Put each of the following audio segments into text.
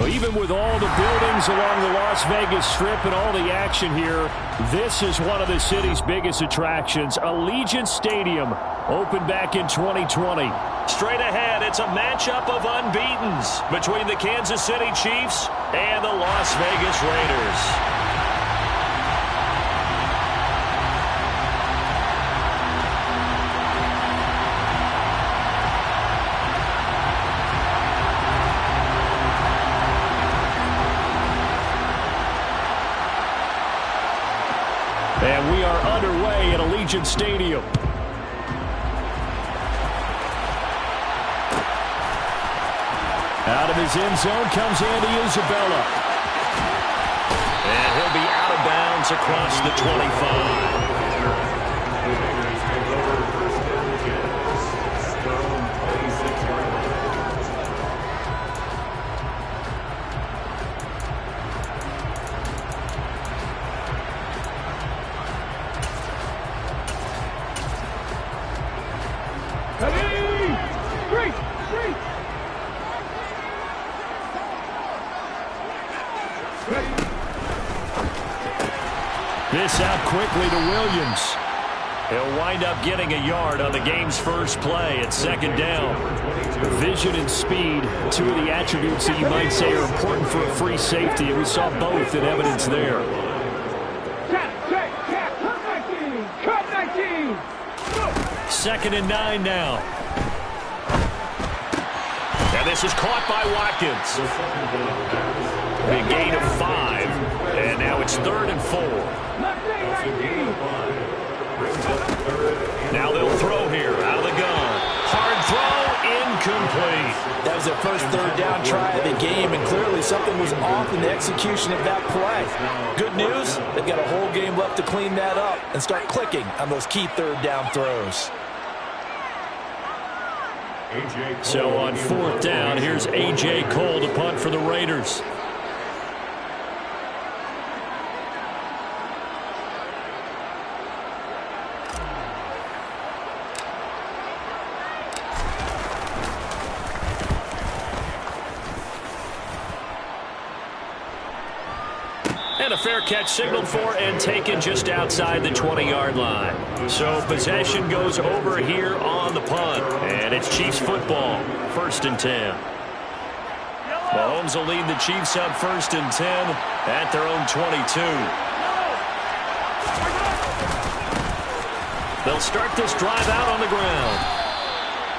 Well, even with all the buildings along the Las Vegas Strip and all the action here, this is one of the city's biggest attractions. Allegiant Stadium opened back in 2020. Straight ahead, it's a matchup of unbeatens between the Kansas City Chiefs and the Las Vegas Raiders. And we are underway at Allegiant Stadium. Out of his end zone comes Andy Isabella. And he'll be out of bounds across the 25. This out quickly to Williams. He'll wind up getting a yard on the game's first play at second down. Vision and speed, two of the attributes that you might say are important for a free safety, and we saw both in evidence there. Second and 9 now. And this is caught by Watkins. Big gain of 5, and now it's 3rd and 4. Now they'll throw here out of the gun. Hard throw, incomplete. That was their first third down try of the game, and clearly something was off in the execution of that play. Good news, they've got a whole game left to clean that up and start clicking on those key third down throws. So on 4th down, here's A.J. Cole to punt for the Raiders. And a fair catch signaled for and taken just outside the 20-yard line. So possession goes over here on the punt. And it's Chiefs football, 1st and 10. Mahomes will lead the Chiefs up 1st and 10 at their own 22. They'll start this drive out on the ground.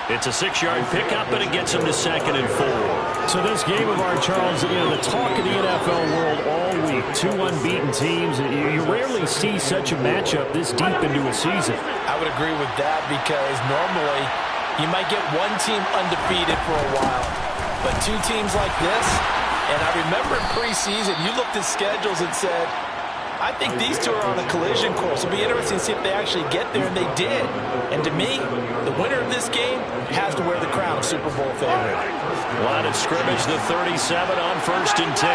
It's a 6-yard pickup, and it gets them to 2nd and 4. So this game of ours, Charles, you know, the talk of the NFL world all week, two unbeaten teams. You rarely see such a matchup this deep into a season. I would agree with that because normally you might get one team undefeated for a while, but two teams like this, and I remember in preseason you looked at schedules and said, I think these two are on a collision course. It'll be interesting to see if they actually get there, and they did. And to me, the winner of this game has to wear the crown of Super Bowl favorite. Line of scrimmage, the 37 on 1st and 10.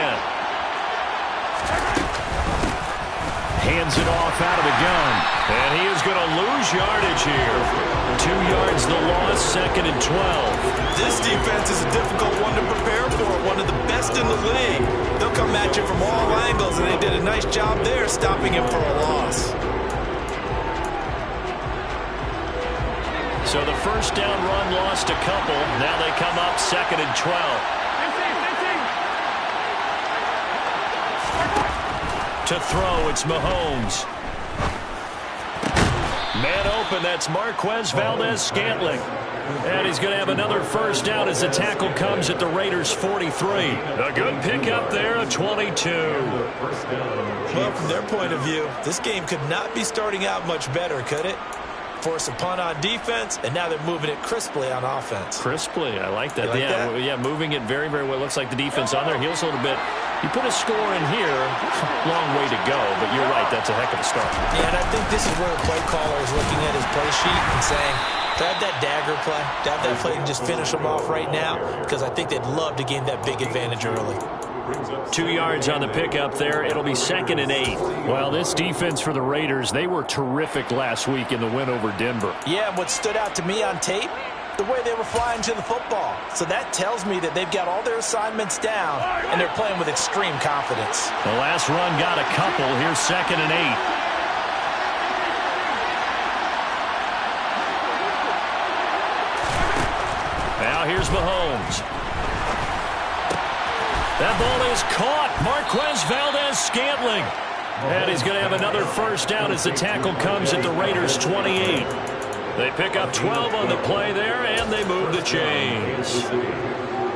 Hands it off out of the gun. And he is going to lose yardage here. 2 yards the loss, 2nd and 12. This defense is a difficult one to prepare for, one of the best in the league. They'll come at you from all angles, and they did a nice job there stopping him for a loss. So the first down run lost a couple. Now they come up 2nd and 12. To throw, it's Mahomes. Man open, that's Marquez Valdes-Scantling. And he's going to have another first down as the tackle comes at the Raiders' 43. A good pickup there, a 22. Well, from their point of view, this game could not be starting out much better, could it? Force a punt on defense, and now they're moving it crisply on offense. Crisply, I like that. You like that? Yeah, moving it very, very well. Looks like the defense on their heels a little bit. You put a score in here, long way to go, but you're right, that's a heck of a start. Yeah, and I think this is where the play caller is looking at his play sheet and saying, grab that dagger play, grab that play and just finish them off right now, because I think they'd love to gain that big advantage early. 2 yards on the pickup there. It'll be 2nd and 8. Well, this defense for the Raiders, they were terrific last week in the win over Denver. Yeah, what stood out to me on tape, the way they were flying to the football. So that tells me that they've got all their assignments down, and they're playing with extreme confidence. The last run got a couple. Here's 2nd and 8. Now here's Mahomes. That ball is caught. Marquez Valdes-Scantling. And he's going to have another first down as the tackle comes at the Raiders' 28. They pick up 12 on the play there, and they move the chains.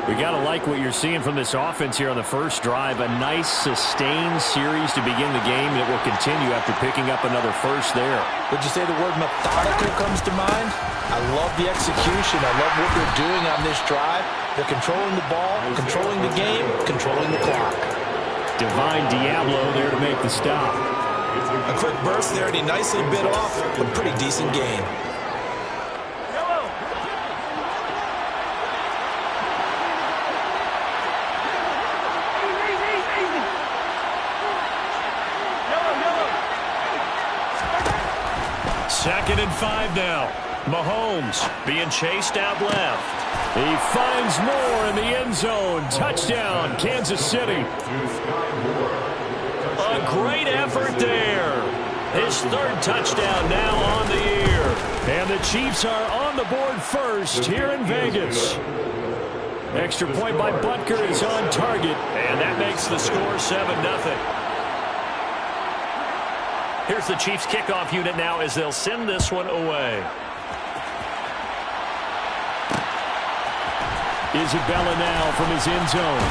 We got to like what you're seeing from this offense here on the first drive. A nice, sustained series to begin the game, and it will continue after picking up another first there. Would you say the word methodical comes to mind? I love the execution. I love what they're doing on this drive. They're controlling the ball, controlling the game, controlling the clock. Divine Diablo there to make the stop. A quick burst there, and he nicely bit off a pretty decent gain. Second and 5 now. Mahomes being chased out left. He finds more in the end zone. Touchdown, Kansas City. A great effort there. His 3rd touchdown now on the year. And the Chiefs are on the board first here in Vegas. Extra point by Butker is on target. And that makes the score 7-0. Here's the Chiefs kickoff unit now as they'll send this one away. Isabella now from his end zone.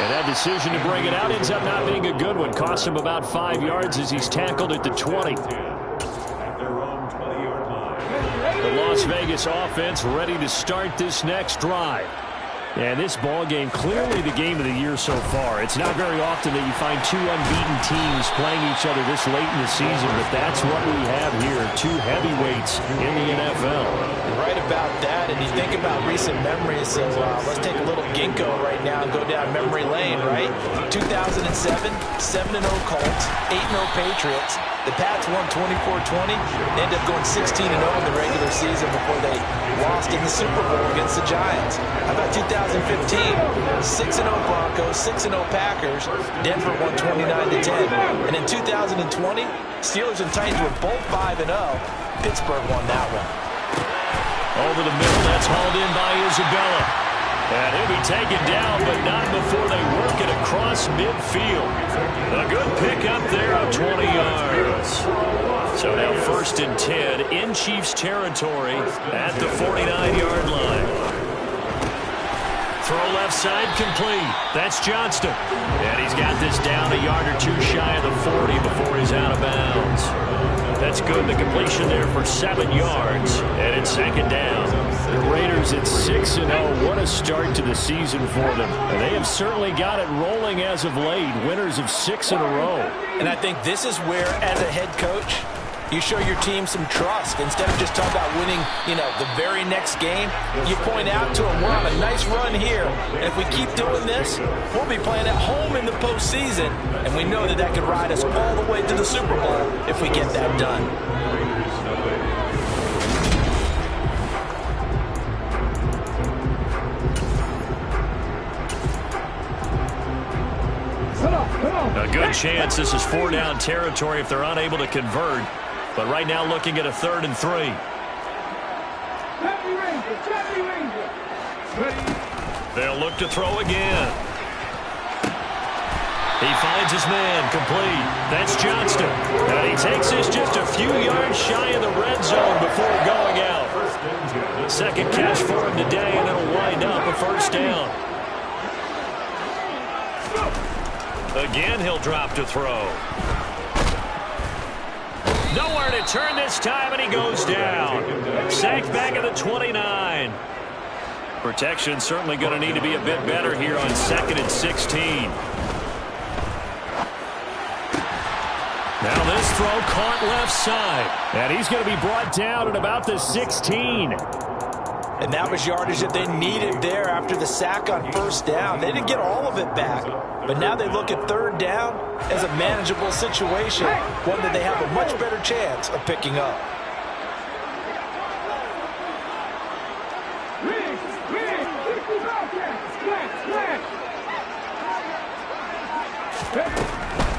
And that decision to bring it out ends up not being a good one. Costs him about 5 yards as he's tackled at the 20. The Las Vegas offense ready to start this next drive. And this ball game, clearly the game of the year so far. It's not very often that you find 2 unbeaten teams playing each other this late in the season, but that's what we have here, 2 heavyweights in the NFL. You're right about that, and you think about recent memories, so let's take a little ginkgo right now and go down memory lane, right? 2007, 7-0 Colts, 8-0 Patriots. The Pats won 24-20. They ended up going 16-0 in the regular season before they lost in the Super Bowl against the Giants. How about 2015? 6-0 Broncos, 6-0 Packers. Denver won 29-10. And in 2020, Steelers and Titans were both 5-0. Pittsburgh won that one. Over the middle, that's hauled in by Isabella. And he'll be taken down, but not before they work it across midfield. A good pickup there of 20 yards. So now 1st and 10 in Chiefs territory at the 49-yard line. Throw left side complete. That's Johnston. And he's got this down a yard or 2 shy of the 40 before he's out of bounds. That's good. The completion there for 7 yards. And it's 2nd down. The Raiders at 6-0. What a start to the season for them. And they have certainly got it rolling as of late. Winners of 6 in a row. And I think this is where, as a head coach, you show your team some trust. Instead of just talking about winning, the very next game, you point out to them, we're on a nice run here. And if we keep doing this, we'll be playing at home in the postseason. And we know that that could ride us all the way to the Super Bowl if we get that done. A good chance this is 4-down territory if they're unable to convert. But right now looking at a 3rd and 3. They'll look to throw again. He finds his man complete. That's Johnston. And he takes this just a few yards shy of the red zone before going out. 2nd catch for him today, and it'll wind up a 1st down. Again, he'll drop to throw. Nowhere to turn this time, and he goes down. Sacked back at the 29. Protection certainly going to need to be a bit better here on 2nd and 16. Now this throw caught left side. And he's going to be brought down at about the 16. And that was yardage that they needed there after the sack on 1st down. They didn't get all of it back. But now they look at 3rd down as a manageable situation, one that they have a much better chance of picking up.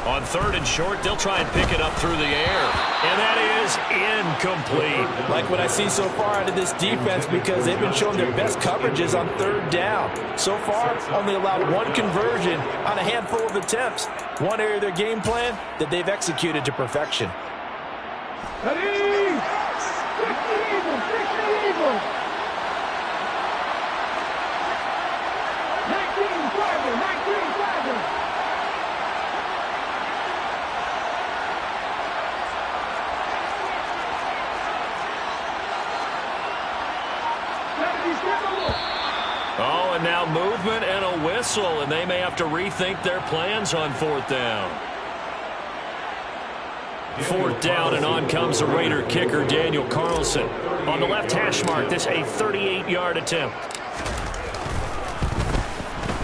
On 3rd and short, they'll try and pick it up through the air. And that is incomplete. Like what I see so far out of this defense, because they've been showing their best coverages on 3rd down. So far, only allowed 1 conversion on a handful of attempts. One area of their game plan that they've executed to perfection. Oh, and now movement and a whistle, and they may have to rethink their plans on 4th down. 4th down, and on comes the Raider kicker, Daniel Carlson. On the left hash mark, this a 38-yard attempt.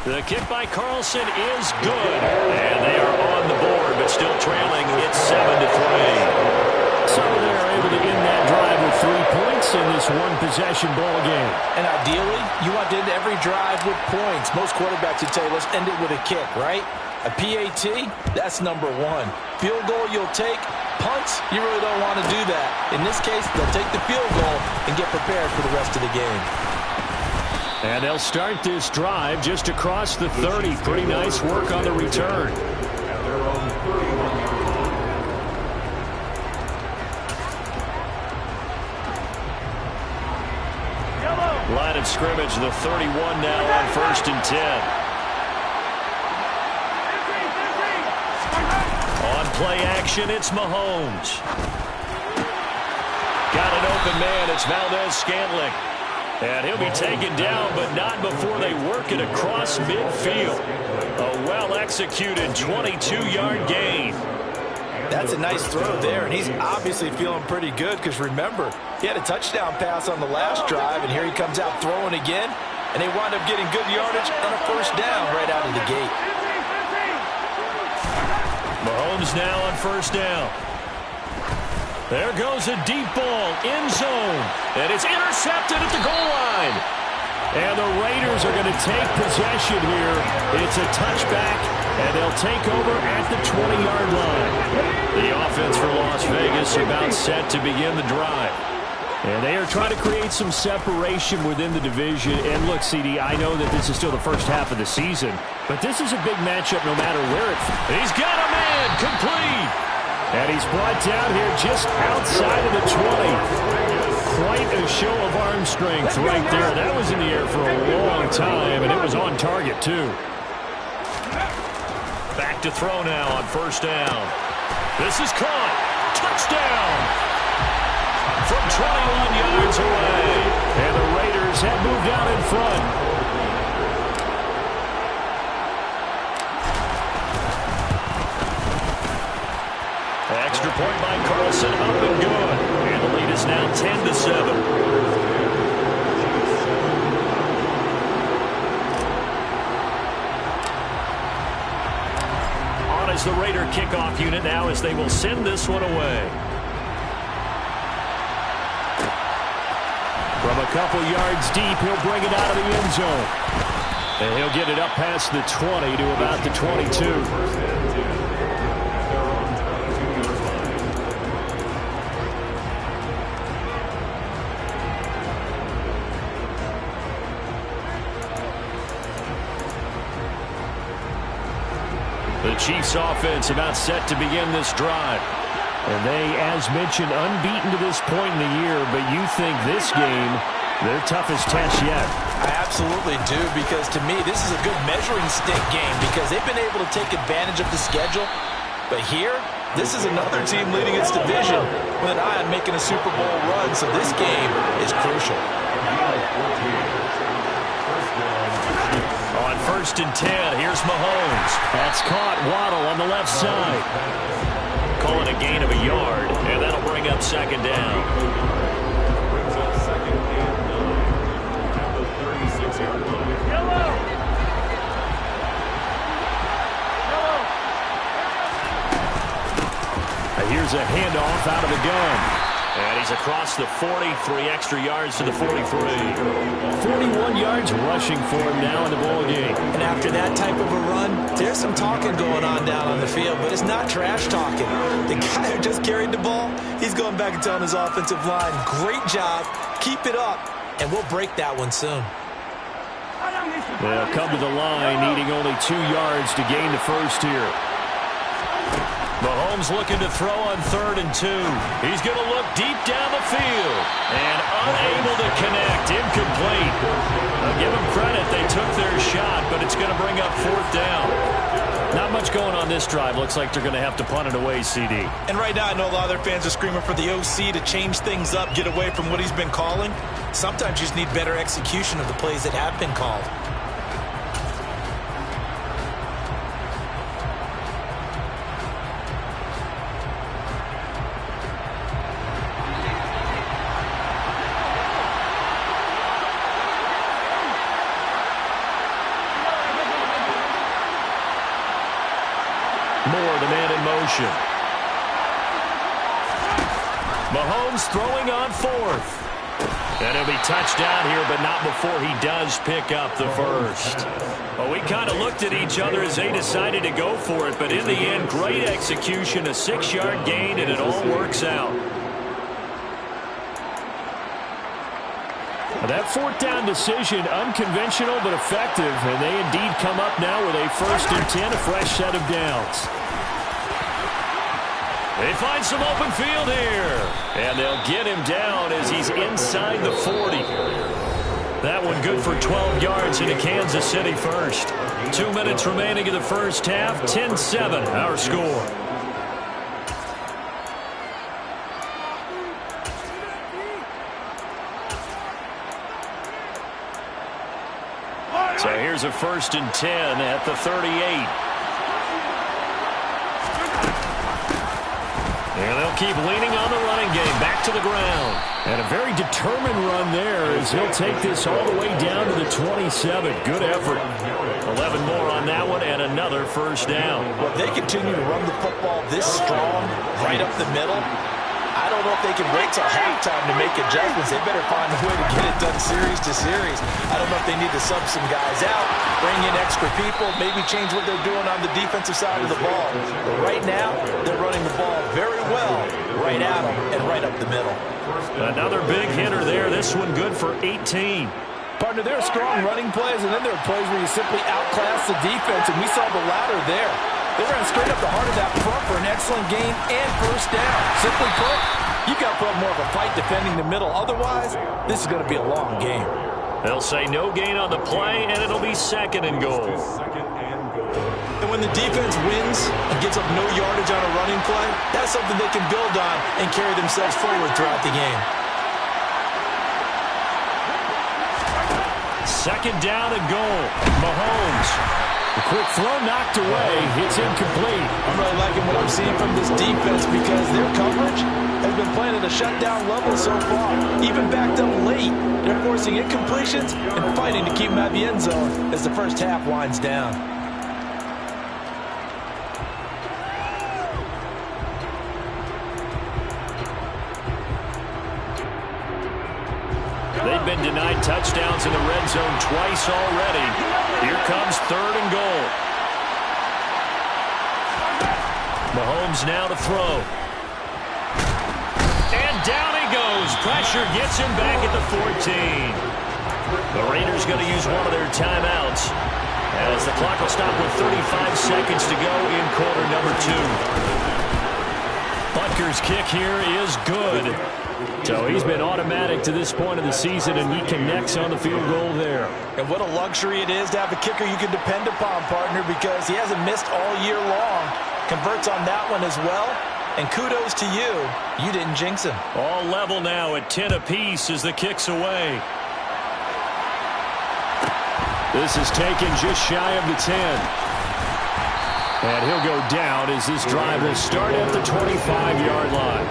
The kick by Carlson is good, and they are on the board, but still trailing. It's 7-3. So they're able to end that drive with 3 points in this one-possession ball game. And ideally, you want to end every drive with points. Most quarterbacks would tell you, let's end it with a kick, right? A PAT, that's number 1. Field goal you'll take. Punts, you really don't want to do that. In this case, they'll take the field goal and get prepared for the rest of the game. And they'll start this drive just across the 30. Pretty nice work on the return. Line of scrimmage, the 31 now on 1st and 10. On play action, it's Mahomes. Got an open man, it's Valdez-Scantling. And he'll be taken down, but not before they work it across midfield. A well-executed 22-yard gain. That's a nice throw there, and he's obviously feeling pretty good because, remember, he had a touchdown pass on the last drive, and here he comes out throwing again, and they wind up getting good yardage and a 1st down right out of the gate. Mahomes now on 1st down. There goes a deep ball, end zone, and it's intercepted at the goal line. And the Raiders are going to take possession here. It's a touchback, and they'll take over at the 20-yard line. The offense for Las Vegas about set to begin the drive. And they are trying to create some separation within the division. And look, CD, I know that this is still the first half of the season, but this is a big matchup no matter where it's. He's got a man, complete. And he's brought down here just outside of the 20. Quite a show of arm strength right there. That was in the air for a long time, and it was on target, too. Back to throw now on 1st down. This is caught. Touchdown! From 21 yards away. And the Raiders have moved out in front. Extra point by Carlson, up and good. And the lead is now 10-7. On is the Raider kickoff unit now as they will send this one away. From a couple yards deep, he'll bring it out of the end zone. And he'll get it up past the 20 to about the 22. The Chiefs offense about set to begin this drive. And they, as mentioned, unbeaten to this point in the year, but you think this game, their toughest test yet. I absolutely do, because to me, this is a good measuring stick game because they've been able to take advantage of the schedule. But here, this is another team leading its division with an eye on making a Super Bowl run, so this game is crucial. On 1st and 10, here's Mahomes. That's caught. Waddle on the left side. Calling a gain of a yard, and that'll bring up 2nd down. Here's a handoff out of the gun. And he's across the 40, 3 extra yards to the 43. 41 yards rushing for him now in the ball game. And after that type of a run, there's some talking going on down on the field, but it's not trash talking. The guy who just carried the ball, he's going back and telling his offensive line, great job, keep it up, and we'll break that one soon. They'll come to the line, needing only 2 yards to gain the first here. Mahomes looking to throw on 3rd and 2. He's going to look deep down the field and unable to connect. Incomplete. I'll give them credit. They took their shot, but it's going to bring up 4th down. Not much going on this drive. Looks like they're going to have to punt it away, CD. And right now, I know a lot of their fans are screaming for the OC to change things up, get away from what he's been calling. Sometimes you just need better execution of the plays that have been called. Moore, the man in motion. Mahomes throwing on 4th. And he'll be touchdown here, but not before he does pick up the first. Well, we kind of looked at each other as they decided to go for it, but in the end, great execution, a 6-yard gain, and it all works out. That 4th down decision, unconventional but effective, and they indeed come up now with a 1st and 10, a fresh set of downs. They find some open field here, and they'll get him down as he's inside the 40. That one good for 12 yards into Kansas City first. 2 minutes remaining in the first half, 10-7 our score. So here's a 1st and 10 at the 38. And they'll keep leaning on the running game. Back to the ground. And a very determined run there as he'll take this all the way down to the 27. Good effort. 11 more on that one and another 1st down. Well, if they continue to run the football this strong right up the middle, I don't know if they can wait till halftime to make adjustments. They better find a way to get it done series to series. I don't know if they need to sub some guys out, bring in extra people, maybe change what they're doing on the defensive side of the ball. But right now, they're running the ball very well right at them and right up the middle. Another big hitter there. This one good for 18. Partner, there are strong running plays, and then there are plays where you simply outclass the defense, and we saw the latter there. They ran straight up the heart of that front for an excellent gain and 1st down. Simply put, you've got to put more of a fight defending the middle. Otherwise, this is going to be a long game. They'll say no gain on the play, and it'll be 2nd and goal. And when the defense wins and gets up no yardage on a running play, that's something they can build on and carry themselves forward throughout the game. 2nd down and goal. Mahomes. The quick throw knocked away. It's incomplete. I'm really liking what I'm seeing from this defense because their coverage has been playing at a shutdown level so far. Even backed up late, they're forcing incompletions and fighting to keep them out of the end zone as the first half winds down. They've been denied touchdowns in the red zone twice already. Here comes 3rd and goal. Mahomes now to throw. And down he goes. Pressure gets him back at the 14. The Raiders going to use one of their timeouts as the clock will stop with 35 seconds to go in quarter number 2. Butker's kick here is good. So he's been automatic to this point of the season, and he connects on the field goal there. And what a luxury it is to have a kicker you can depend upon, partner, because he hasn't missed all year long. Converts on that one as well. And kudos to you. You didn't jinx him. All level now at 10 apiece as the kick's away. This is taken just shy of the 10. And he'll go down as this drive will start at the 25-yard line.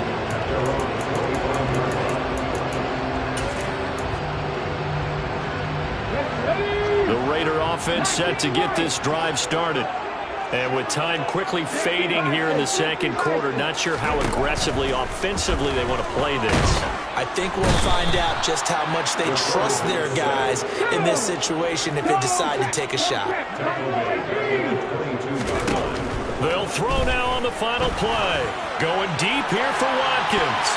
The Raider offense set to get this drive started. And with time quickly fading here in the second quarter, not sure how aggressively, offensively they want to play this. I think we'll find out just how much they trust their guys in this situation if they decide to take a shot. They'll throw now on the final play. Going deep here for Watkins.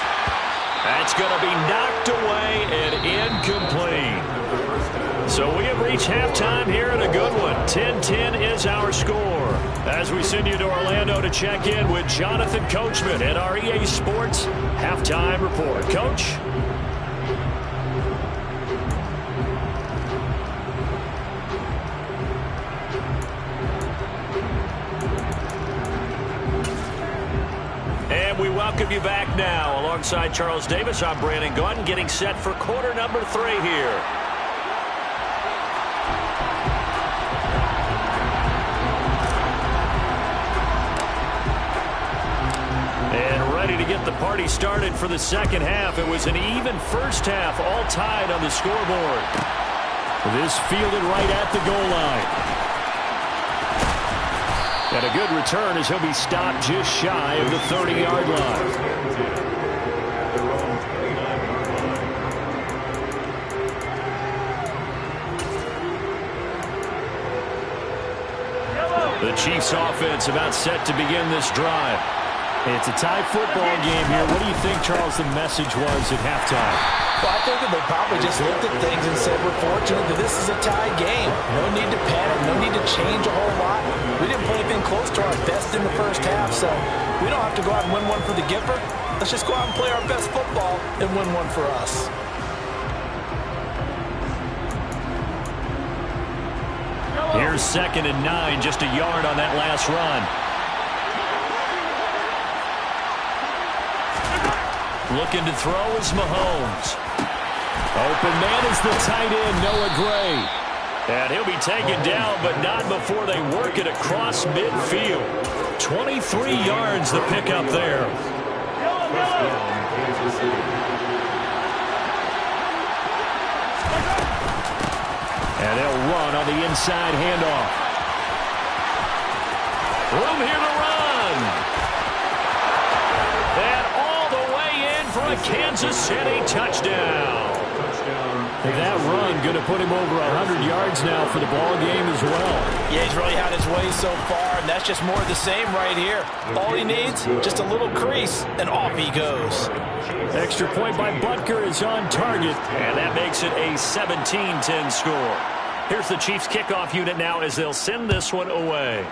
That's going to be knocked away and incomplete. So we have reached halftime here in a good one. 10-10 is our score. As we send you to Orlando to check in with Jonathan Coachman at our EA Sports Halftime Report. Coach? And we welcome you back now. Alongside Charles Davis, I'm Brandon Gaudin, getting set for quarter number 3 here. To get the party started for the second half. It was an even first half, all tied on the scoreboard. This fielded right at the goal line. And a good return as he'll be stopped just shy of the 30-yard line. The Chiefs offense about set to begin this drive. It's a tie football game here. What do you think, Charles, the message was at halftime? Well, I think that they probably just looked at things and said, we're fortunate that this is a tie game. No need to panic, no need to change a whole lot. We didn't play anything close to our best in the first half, so we don't have to go out and win one for the Gipper. Let's just go out and play our best football and win one for us. Here's 2nd and 9, just a yard on that last run. Looking to throw is Mahomes. Open man is the tight end, Noah Gray. And he'll be taken down, but not before they work it across midfield. 23 yards the pickup there. And they'll run on the inside handoff. Room here to run. And all the way in for a Kansas City touchdown. That run going to put him over 100 yards now for the ball game as well. Yeah, he's really had his way so far, and that's just more of the same right here. All he needs, just a little crease, and off he goes. Extra point by Butker is on target, and that makes it a 17-10 score. Here's the Chiefs kickoff unit now as they'll send this one away.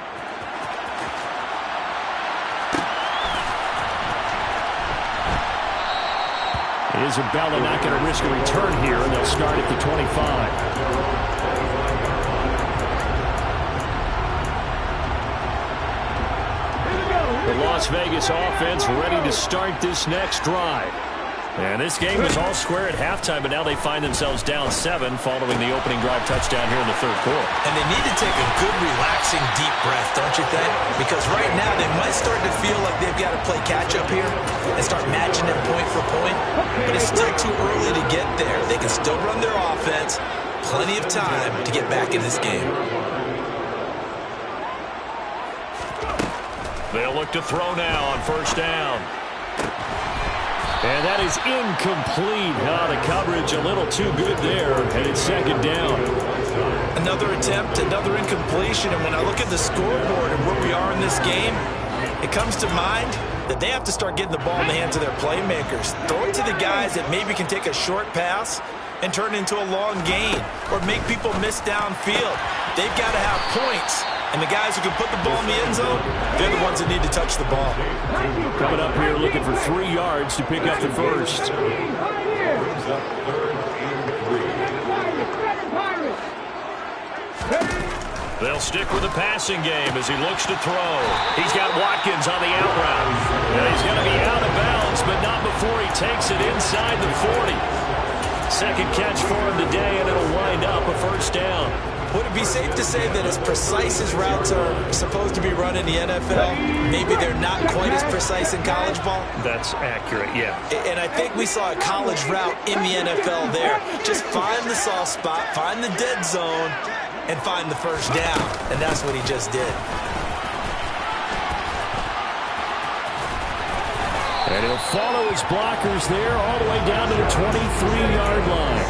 Isabella not going to risk a return here, and they'll start at the 25. The Las Vegas offense ready to start this next drive. And this game was all square at halftime, but now they find themselves down 7 following the opening drive touchdown here in the third quarter. And they need to take a good, relaxing, deep breath, don't you think? Because right now they might start to feel like they've got to play catch-up here and start matching them point for point. But it's still too early to get there. They can still run their offense. Plenty of time to get back in this game. They'll look to throw now on first down. And that is incomplete. The coverage a little too good there, and it's second down. Another attempt, another incompletion, and when I look at the scoreboard and where we are in this game, it comes to mind that they have to start getting the ball in the hands of their playmakers. Throw it to the guys that maybe can take a short pass and turn it into a long gain or make people miss downfield. They've got to have points. And the guys who can put the ball in the end zone, they're the ones that need to touch the ball. Coming up here looking for 3 yards to pick up the first. They'll stick with the passing game as he looks to throw. He's got Watkins on the out route. And he's going to be out of bounds, but not before he takes it inside the 40. Second catch for him today, and it'll wind up a first down. Would it be safe to say that as precise as routes are supposed to be run in the NFL, maybe they're not quite as precise in college ball? That's accurate, yeah. And I think we saw a college route in the NFL there. Just find the soft spot, find the dead zone, and find the first down. And that's what he just did. And he'll follow his blockers there all the way down to the 23-yard line.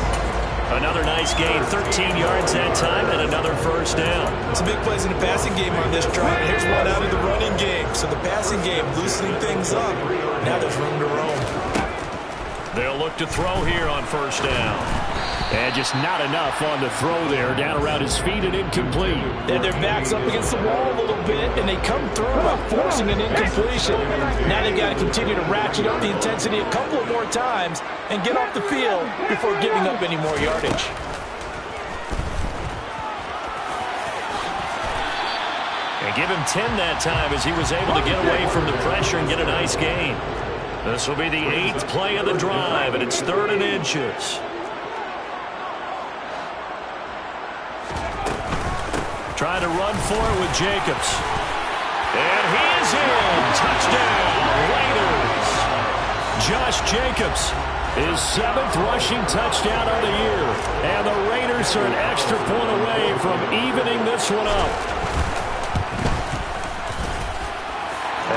Another nice gain, 13 yards that time, and another first down. Some big plays in the passing game on this drive. Here's one out of the running game. So the passing game loosening things up. Now there's room to roam. They'll look to throw here on first down. And just not enough on the throw there. Down around his feet and incomplete. And their back's up against the wall a little bit, and they come through by forcing an incompletion. Now they've got to continue to ratchet up the intensity a couple of more times and get off the field before giving up any more yardage. And give him 10 that time as he was able to get away from the pressure and get a nice gain. This will be the 8th play of the drive, and it's 3rd and inches. Trying to run for it with Jacobs. And he is in. Touchdown, Raiders. Josh Jacobs, his 7th rushing touchdown of the year. And the Raiders are an extra point away from evening this one up.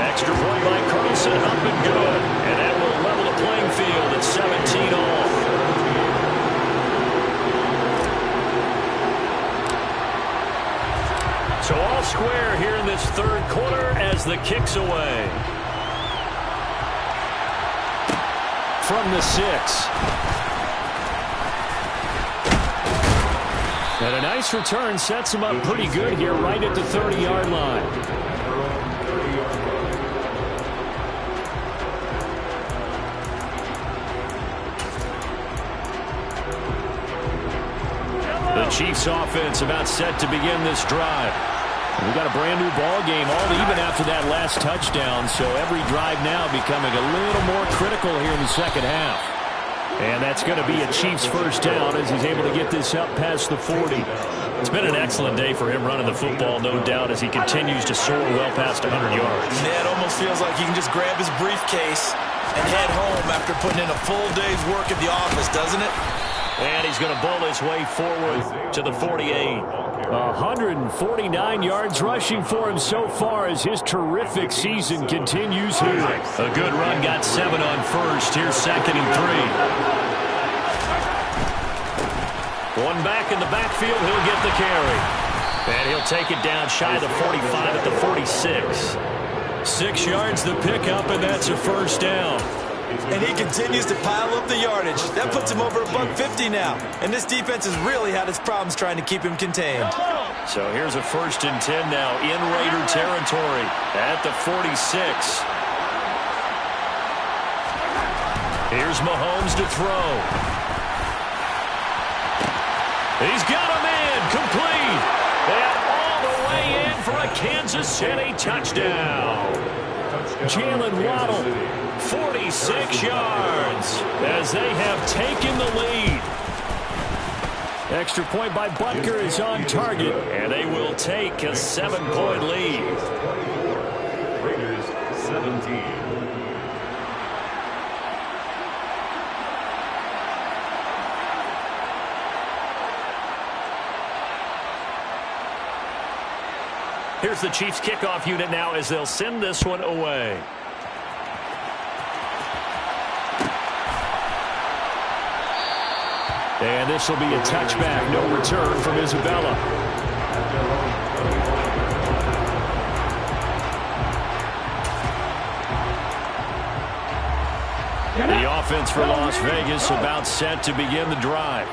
Extra point by Carlson, up and good. And that will level the playing field at 17 all. So all square here in this 3rd quarter as the kick's away. From the 6. And a nice return sets him up pretty good here right at the 30-yard line. The Chiefs offense about set to begin this drive. We've got a brand new ball game all even after that last touchdown, so every drive now becoming a little more critical here in the second half. And that's going to be a Chiefs first down as he's able to get this up past the 40. It's been an excellent day for him running the football, no doubt, as he continues to soar well past 100 yards. Yeah, it almost feels like he can just grab his briefcase and head home after putting in a full day's work at the office, doesn't it? And he's going to bowl his way forward to the 48. 149 yards rushing for him so far as his terrific season continues here. A good run, got 7 on first. Here's 2nd and 3. One back in the backfield, he'll get the carry. And he'll take it down shy of the 45 at the 46. 6 yards the pickup, and that's a first down. And he continues to pile up the yardage. That puts him over $150 now. And this defense has really had its problems trying to keep him contained. So here's a 1st and 10 now in Raider territory at the 46. Here's Mahomes to throw. He's got a man complete. And all the way in for a Kansas City touchdown. Jalen Waddle, 46 yards as they have taken the lead. Extra point by Butker is on target, and they will take a 7-point lead. Raiders 17. Here's the Chiefs kickoff unit now as they'll send this one away. And this will be a touchback, no return from Isabella. The offense for Las Vegas about set to begin the drive.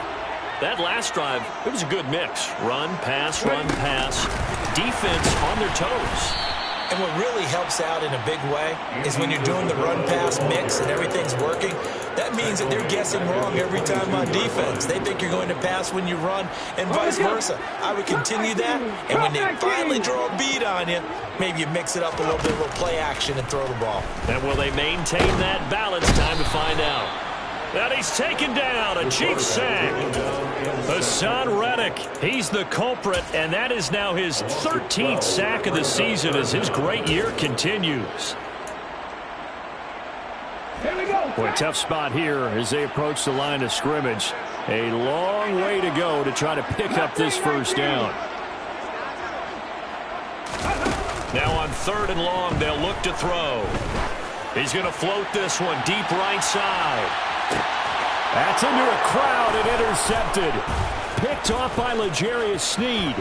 That last drive, it was a good mix. Run, pass, defense on their toes. And what really helps out in a big way is when you're doing the run-pass mix and everything's working, that means that they're guessing wrong every time on defense. They think you're going to pass when you run and vice versa. I would continue that, and when they finally draw a beat on you, maybe you mix it up a little bit, a little play action and throw the ball. And will they maintain that balance? Time to find out. And he's taken down, a Chiefs sack. Hassan Reddick, he's the culprit, and that is now his 13th sack of the season as his great year continues. Boy, tough spot here as they approach the line of scrimmage. A long way to go to try to pick up this first down. Now on 3rd and long, they'll look to throw. He's going to float this one deep right side. That's into a crowd and intercepted. Picked off by L'Jarius Sneed.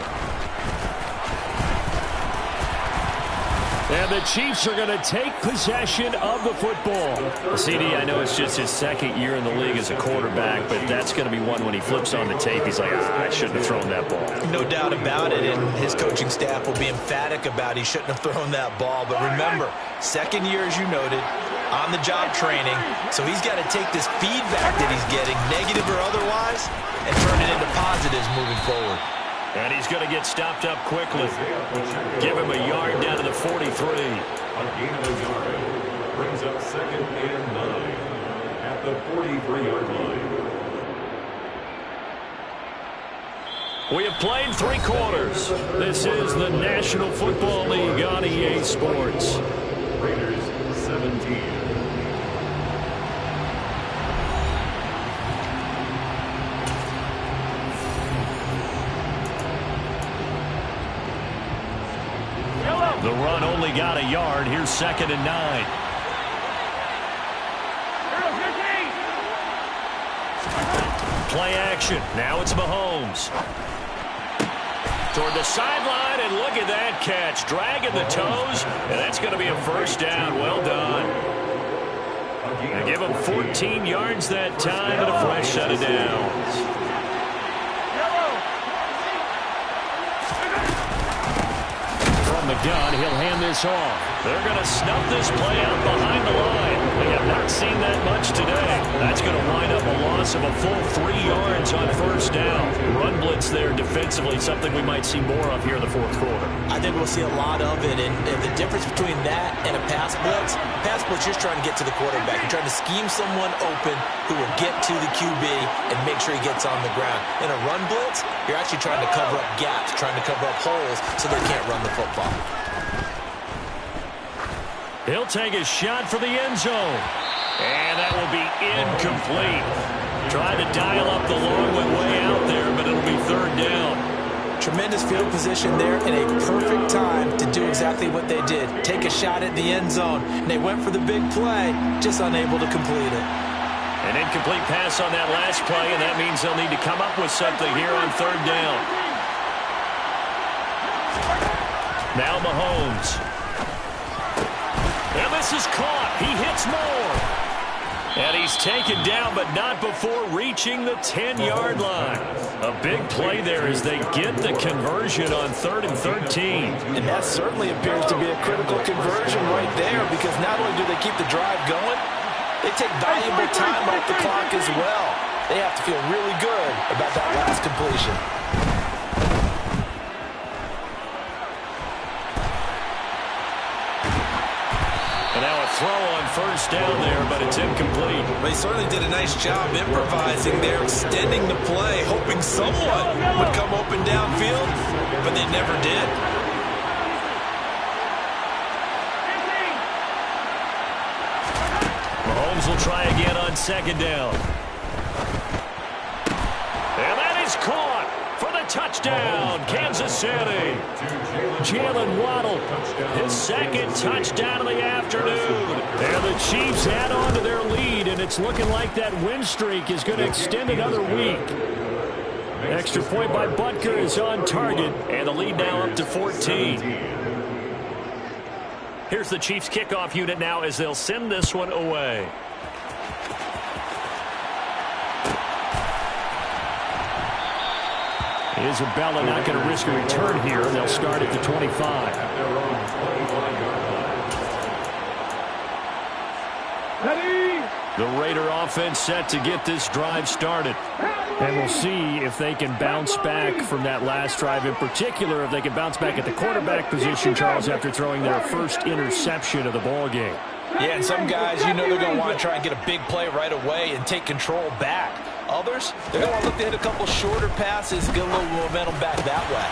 And the Chiefs are going to take possession of the football. CD, I know it's just his second year in the league as a quarterback, but that's going to be one when he flips on the tape. He's like, I shouldn't have thrown that ball. No doubt about it, and his coaching staff will be emphatic about he shouldn't have thrown that ball. But remember, second year, as you noted, on-the-job training, so he's got to take this feedback that he's getting, negative or otherwise, and turn it into positives moving forward. And he's going to get stopped up quickly. Give him a yard down to the 43. A gain of a yard brings up 2nd and 9 at the 43-yard line. We have played 3 quarters. This is the National Football League on EA Sports. Raiders 17. The run only got a yard. Here's 2nd and 9. Play action. Now it's Mahomes. Toward the sideline, and look at that catch. Dragging the toes, and that's going to be a first down. Well done. They give him 14 yards that time and a fresh set of downs. The gun, he'll hand this off. They're going to snuff this play out behind the line. We have not seen that much today. That's going to wind up a loss of a full 3 yards on first down. Run blitz there defensively, something we might see more of here in the 4th quarter. I think we'll see a lot of it, and the difference between that and a pass blitz, you're just trying to get to the quarterback. You're trying to scheme someone open who will get to the QB and make sure he gets on the ground. In a run blitz, you're actually trying to cover up gaps, trying to cover up holes so they can't run the football. He'll take a shot for the end zone. And that will be incomplete. Trying to dial up the long way out there, but it'll be 3rd down. Tremendous field position there and a perfect time to do exactly what they did. Take a shot at the end zone. And they went for the big play, just unable to complete it. An incomplete pass on that last play, and that means they'll need to come up with something here on 3rd down. Now Mahomes. And this is caught. He hits more. And he's taken down, but not before reaching the 10-yard line. A big play there as they get the conversion on 3rd and 13. And that certainly appears to be a critical conversion right there, because not only do they keep the drive going, they take valuable time off the clock as well. They have to feel really good about that last completion. And now a throw on first down there, but it's incomplete. They certainly did a nice job improvising there, extending the play, hoping someone would come open downfield, but they never did. Mahomes will try again on 2nd down. And that is caught for the touchdown, Kansas City. Jalen Waddle, his 2nd touchdown of the afternoon. And the Chiefs add on to their lead, and it's looking like that win streak is going to extend another week. Extra point by Butker is on target, and the lead now up to 14. Here's the Chiefs kickoff unit now as they'll send this one away. Isabella not going to risk a return here. They'll start at the 25. The Raider offense set to get this drive started. And we'll see if they can bounce back from that last drive. In particular, if they can bounce back at the quarterback position, Charles, after throwing their first interception of the ball game. Yeah, and some guys, you know they're going to want to try and get a big play right away and take control back. Others, they're going to look to hit a couple shorter passes, get a little momentum back that way.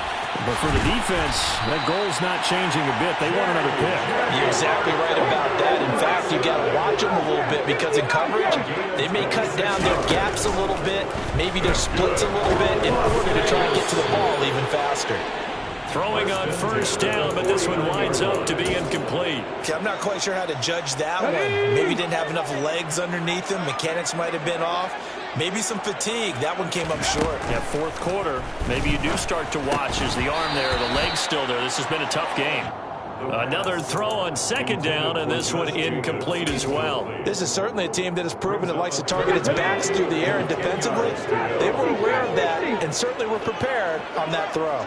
But for the defense, that goal's not changing a bit. They want another pick. You're exactly right about that. In fact, you've got to watch them a little bit, because in coverage, they may cut down their gaps a little bit, maybe their splits a little bit, in order to try and get to the ball even faster. Throwing on first down, but this one winds up to be incomplete. incomplete. Okay, I'm not quite sure how to judge that one. Maybe he didn't have enough legs underneath him. Mechanics might have been off. Maybe some fatigue. That one came up short. Yeah, fourth quarter. Maybe you do start to watch as the arm there, the leg's still there. This has been a tough game. Another throw on second down, and this one incomplete as well. This is certainly a team that has proven it likes to target its backs through the air and defensively. They were aware of that and certainly were prepared on that throw.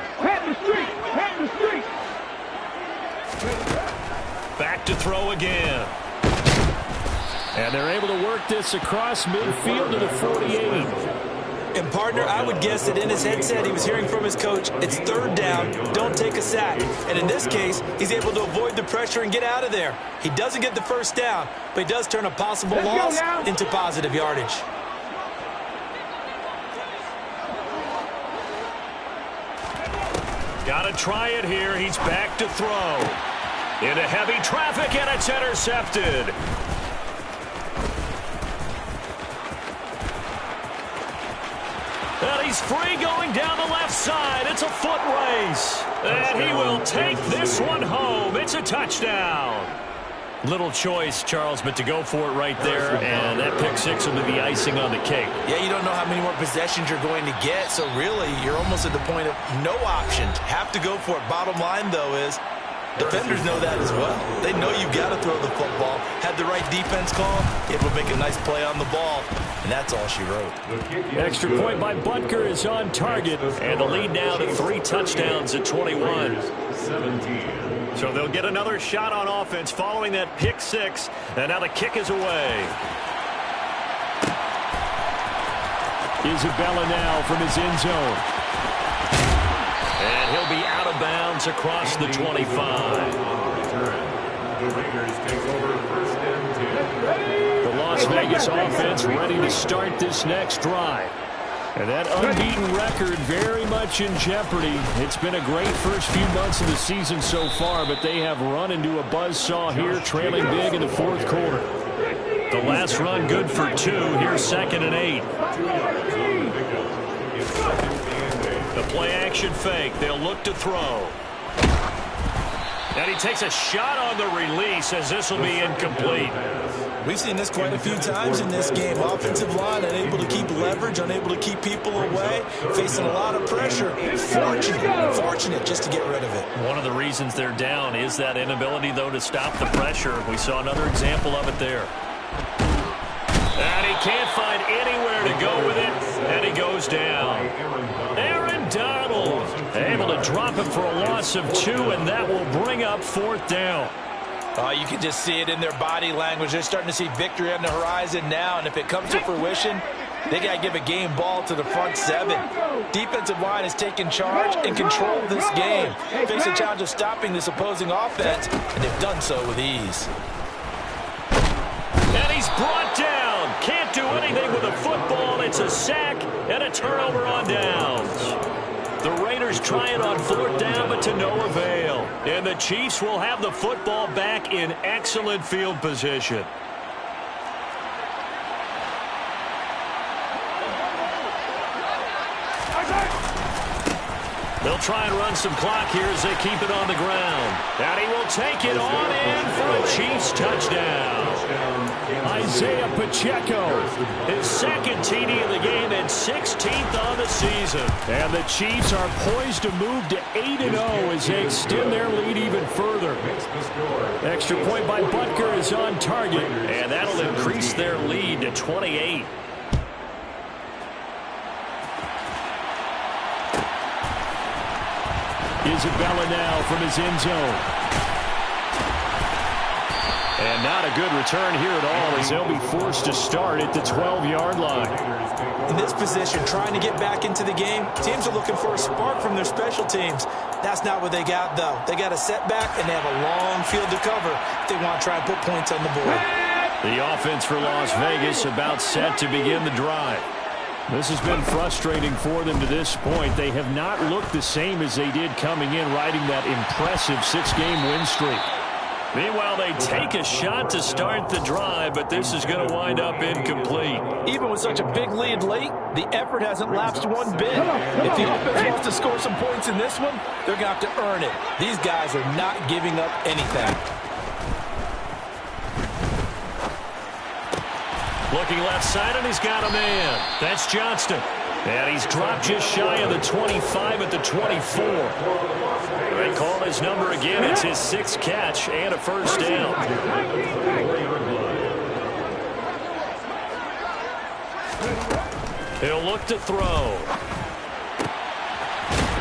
Back to throw again. And they're able to work this across midfield to the 48. And, partner, I would guess that in his headset he was hearing from his coach, it's third down, don't take a sack. And in this case, he's able to avoid the pressure and get out of there. He doesn't get the first down, but he does turn a possible loss into positive yardage. Got to try it here. He's back to throw. Into heavy traffic, and it's intercepted. And he's free going down the left side. It's a foot race. And he will take this one home. It's a touchdown. Little choice, Charles, but to go for it right there, and that pick six will be the icing on the cake. Yeah, you don't know how many more possessions you're going to get, so really you're almost at the point of no options. Have to go for it. Bottom line, though, is defenders know that as well. They know you've got to throw the football. Had the right defense call, able to make a nice play on the ball, and that's all she wrote. Extra point by Butker is on target, and the lead now to 3 touchdowns at 21. 17. So they'll get another shot on offense following that pick six, and now the kick is away. Isabella now from his end zone. And he'll be out of bounds across the 25. The Raiders take over first and 10. The Las Vegas offense ready to start this next drive. And that unbeaten record very much in jeopardy. It's been a great first few months of the season so far, but they have run into a buzzsaw here, trailing big in the fourth quarter. The last run good for 2. Here's 2nd and 8. The play action fake. They'll look to throw. And he takes a shot on the release as this will be incomplete. We've seen this quite a few times in this game. Offensive line unable to keep leverage, unable to keep people away, facing a lot of pressure. Fortunate just to get rid of it. One of the reasons they're down is that inability, though, to stop the pressure. We saw another example of it there. And he can't find anywhere to go with it, and he goes down. Aaron Donald able to drop him for a loss of 2, and that will bring up 4th down. You can just see it in their body language. They're starting to see victory on the horizon now, and if it comes to fruition, they got to give a game ball to the front 7. Defensive line is taking charge and control of this game. Face the challenge of stopping this opposing offense, and they've done so with ease. And he's brought down. Can't do anything with the football. It's a sack and a turnover on downs. The Raiders try it on 4th down, but to no avail. And the Chiefs will have the football back in excellent field position. They'll try and run some clock here as they keep it on the ground. And he will take it on in for a Chiefs touchdown. Isaiah Pacheco, his 2nd TD of the game and 16th on the season. And the Chiefs are poised to move to 8-0 as they extend their lead even further. Extra point by Butker is on target, and that'll increase their lead to 28. Isabella now from his end zone. And not a good return here at all as they'll be forced to start at the 12-yard line. In this position, trying to get back into the game, teams are looking for a spark from their special teams. That's not what they got, though. They got a setback, and they have a long field to cover if they want to try and put points on the board. The offense for Las Vegas about set to begin the drive. This has been frustrating for them to this point. They have not looked the same as they did coming in, riding that impressive 6-game win streak. Meanwhile, they take a shot to start the drive, but this is going to wind up incomplete. Even with such a big lead late, the effort hasn't lapsed one bit. If the offense wants to score some points in this one, they're going to have to earn it. These guys are not giving up anything. Looking left side, and he's got a man. That's Johnston. And he's dropped just shy of the 25 at the 24. They call his number again. It's his 6th catch and a first down. He'll look to throw.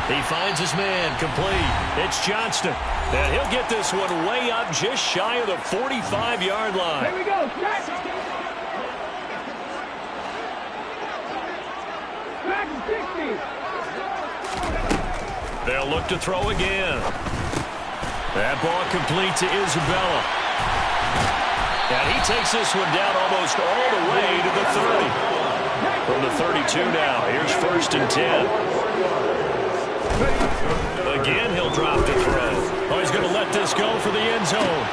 He finds his man, complete. It's Johnston. And he'll get this one way up just shy of the 45-yard line. Here we go. Back 60. They'll look to throw again. That ball complete to Isabella. And he takes this one down almost all the way to the 30. From the 32 now, here's 1st and 10. Again, he'll drop to throw. Oh, he's going to let this go for the end zone.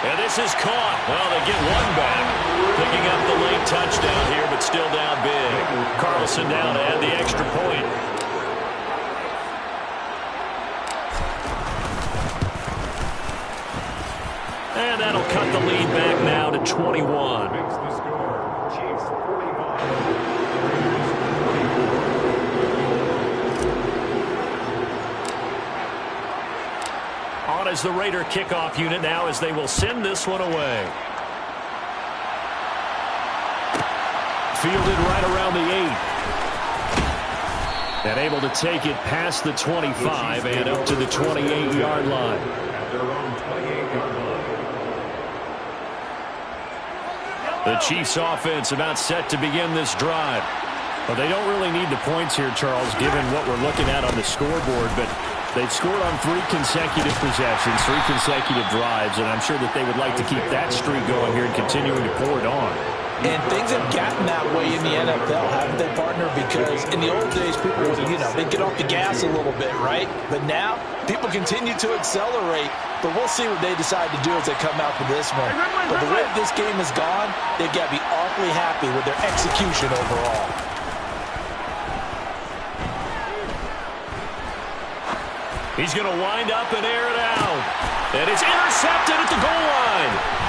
And this is caught. Well, they get one back. Picking up the late touchdown here, but still down big. Carlson down to add the extra point. And that'll cut the lead back now to 21. Makes the score. Chiefs 45. On as the Raider kickoff unit now as they will send this one away. Fielded right around the 8. And able to take it past the 25 and up to the 28-yard line. At their own 28-yard line. The Chiefs offense about set to begin this drive. Well, they don't really need the points here, Charles, given what we're looking at on the scoreboard, but they've scored on 3 consecutive possessions, 3 consecutive drives, and I'm sure that they would like to keep that streak going here and continuing to pour it on. And things have gotten that way in the NFL, haven't they, partner? Because in the old days, people would, they'd get off the gas a little bit, right? But now, people continue to accelerate. But we'll see what they decide to do as they come out for this one. But the way this game has gone, they've got to be awfully happy with their execution overall. He's going to wind up and air it out. And it's intercepted at the goal line.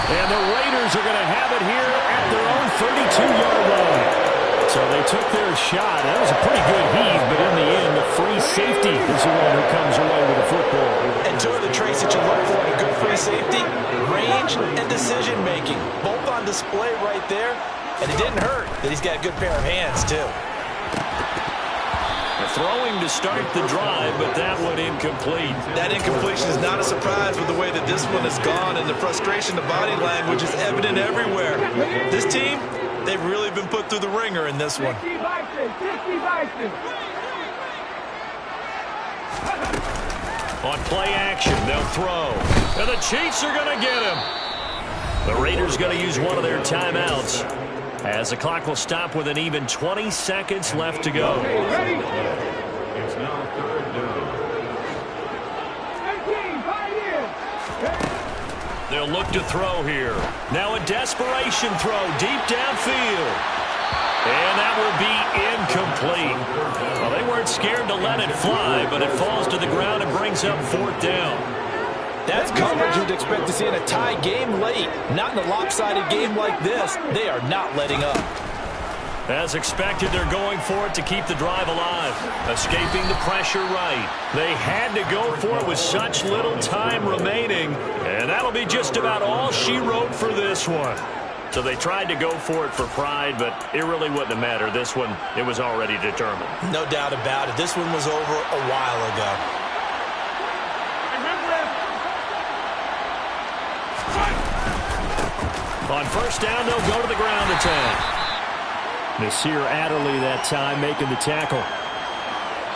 And the Raiders are going to have it here at their own 32-yard line. So they took their shot. That was a pretty good heave, but in the end, the free safety is the one who comes away with the football. And two of the traits that you look for in a good free safety, range and decision-making. Both on display right there. And it didn't hurt that he's got a good pair of hands, too. Throwing to start the drive, but that one incomplete. That incompletion is not a surprise with the way that this one has gone, and the frustration, the body language is evident everywhere. This team, they've really been put through the ringer in this one. On play action, they'll throw. And the Chiefs are going to get him. The Raiders going to use one of their timeouts, as the clock will stop with an even 20 seconds left to go. It's now 3rd down. They'll look to throw here. Now a desperation throw deep downfield. And that will be incomplete. Well, they weren't scared to let it fly, but it falls to the ground and brings up 4th down. That's coverage you'd expect to see in a tie game late. Not in a lopsided game like this. They are not letting up. As expected, they're going for it to keep the drive alive. Escaping the pressure right. They had to go for it with such little time remaining. And that'll be just about all she wrote for this one. So they tried to go for it for pride, but it really wouldn't have mattered. This one, it was already determined. No doubt about it. This one was over a while ago. On 1st down, they'll go to the ground attack. Nasir Adderley that time making the tackle.